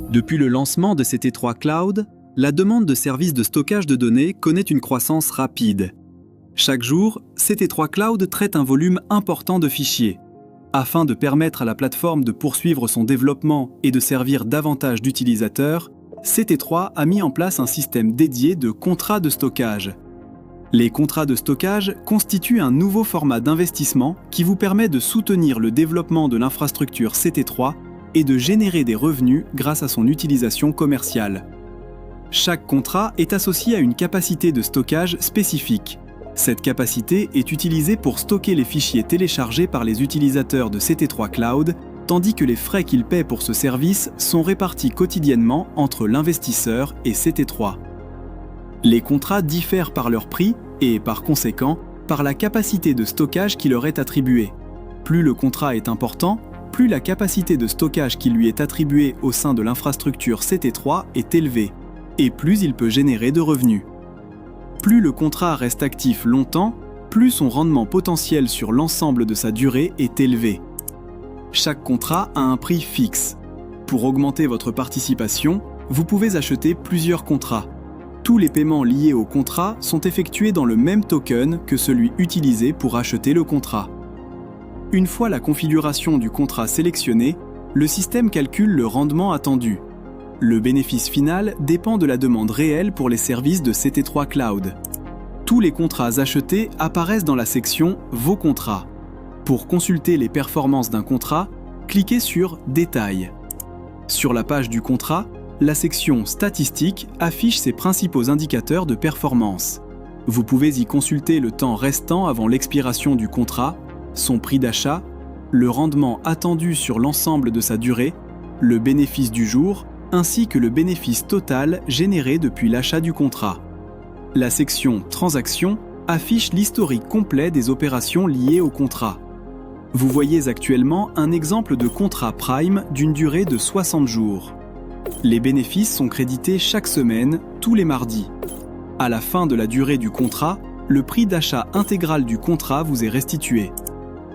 Depuis le lancement de CT3 Cloud, la demande de services de stockage de données connaît une croissance rapide. Chaque jour, CT3 Cloud traite un volume important de fichiers. Afin de permettre à la plateforme de poursuivre son développement et de servir davantage d'utilisateurs, CT3 a mis en place un système dédié de contrats de stockage. Les contrats de stockage constituent un nouveau format d'investissement qui vous permet de soutenir le développement de l'infrastructure CT3 et de générer des revenus grâce à son utilisation commerciale. Chaque contrat est associé à une capacité de stockage spécifique. Cette capacité est utilisée pour stocker les fichiers téléchargés par les utilisateurs de CT3 Cloud, tandis que les frais qu'ils paient pour ce service sont répartis quotidiennement entre l'investisseur et CT3. Les contrats diffèrent par leur prix et, par conséquent, par la capacité de stockage qui leur est attribuée. Plus le contrat est important, plus la capacité de stockage qui lui est attribuée au sein de l'infrastructure CT3 est élevée, et plus il peut générer de revenus. Plus le contrat reste actif longtemps, plus son rendement potentiel sur l'ensemble de sa durée est élevé. Chaque contrat a un prix fixe. Pour augmenter votre participation, vous pouvez acheter plusieurs contrats. Tous les paiements liés au contrat sont effectués dans le même token que celui utilisé pour acheter le contrat. Une fois la configuration du contrat sélectionnée, le système calcule le rendement attendu. Le bénéfice final dépend de la demande réelle pour les services de CT3 Cloud. Tous les contrats achetés apparaissent dans la section « Vos contrats ». Pour consulter les performances d'un contrat, cliquez sur « Détails ». Sur la page du contrat, la section « Statistiques » affiche ses principaux indicateurs de performance. Vous pouvez y consulter le temps restant avant l'expiration du contrat, son prix d'achat, le rendement attendu sur l'ensemble de sa durée, le bénéfice du jour, ainsi que le bénéfice total généré depuis l'achat du contrat. La section « Transactions » affiche l'historique complet des opérations liées au contrat. Vous voyez actuellement un exemple de contrat Prime d'une durée de 60 jours. Les bénéfices sont crédités chaque semaine, tous les mardis. À la fin de la durée du contrat, le prix d'achat intégral du contrat vous est restitué.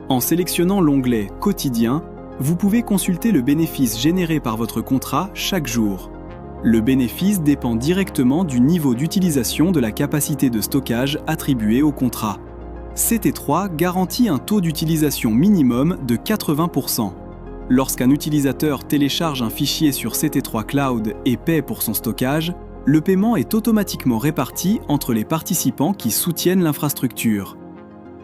En sélectionnant l'onglet « Quotidien », vous pouvez consulter le bénéfice généré par votre contrat chaque jour. Le bénéfice dépend directement du niveau d'utilisation de la capacité de stockage attribuée au contrat. CT3 garantit un taux d'utilisation minimum de 80%. Lorsqu'un utilisateur télécharge un fichier sur CT3 Cloud et paie pour son stockage, le paiement est automatiquement réparti entre les participants qui soutiennent l'infrastructure.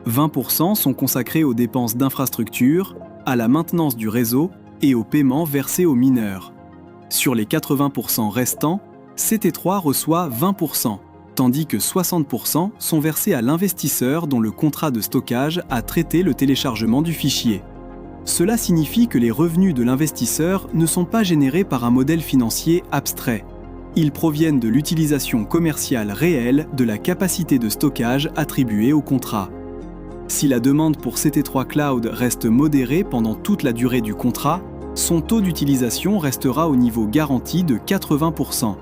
20% sont consacrés aux dépenses d'infrastructure, à la maintenance du réseau et aux paiements versés aux mineurs. Sur les 80% restants, CT3 reçoit 20%, tandis que 60% sont versés à l'investisseur dont le contrat de stockage a traité le téléchargement du fichier. Cela signifie que les revenus de l'investisseur ne sont pas générés par un modèle financier abstrait. Ils proviennent de l'utilisation commerciale réelle de la capacité de stockage attribuée au contrat. Si la demande pour CT3 Cloud reste modérée pendant toute la durée du contrat, son taux d'utilisation restera au niveau garanti de 80%.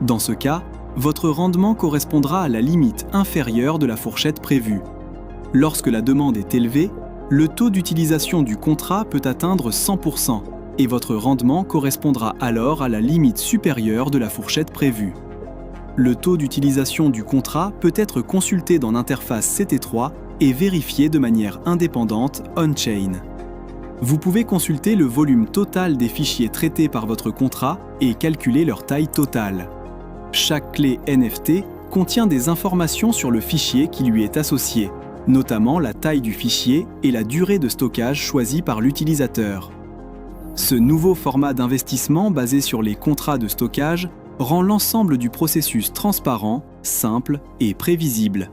Dans ce cas, votre rendement correspondra à la limite inférieure de la fourchette prévue. Lorsque la demande est élevée, le taux d'utilisation du contrat peut atteindre 100% et votre rendement correspondra alors à la limite supérieure de la fourchette prévue. Le taux d'utilisation du contrat peut être consulté dans l'interface CT3 et vérifié de manière indépendante on-chain. Vous pouvez consulter le volume total des fichiers traités par votre contrat et calculer leur taille totale. Chaque clé NFT contient des informations sur le fichier qui lui est associé, notamment la taille du fichier et la durée de stockage choisie par l'utilisateur. Ce nouveau format d'investissement basé sur les contrats de stockage rend l'ensemble du processus transparent, simple et prévisible.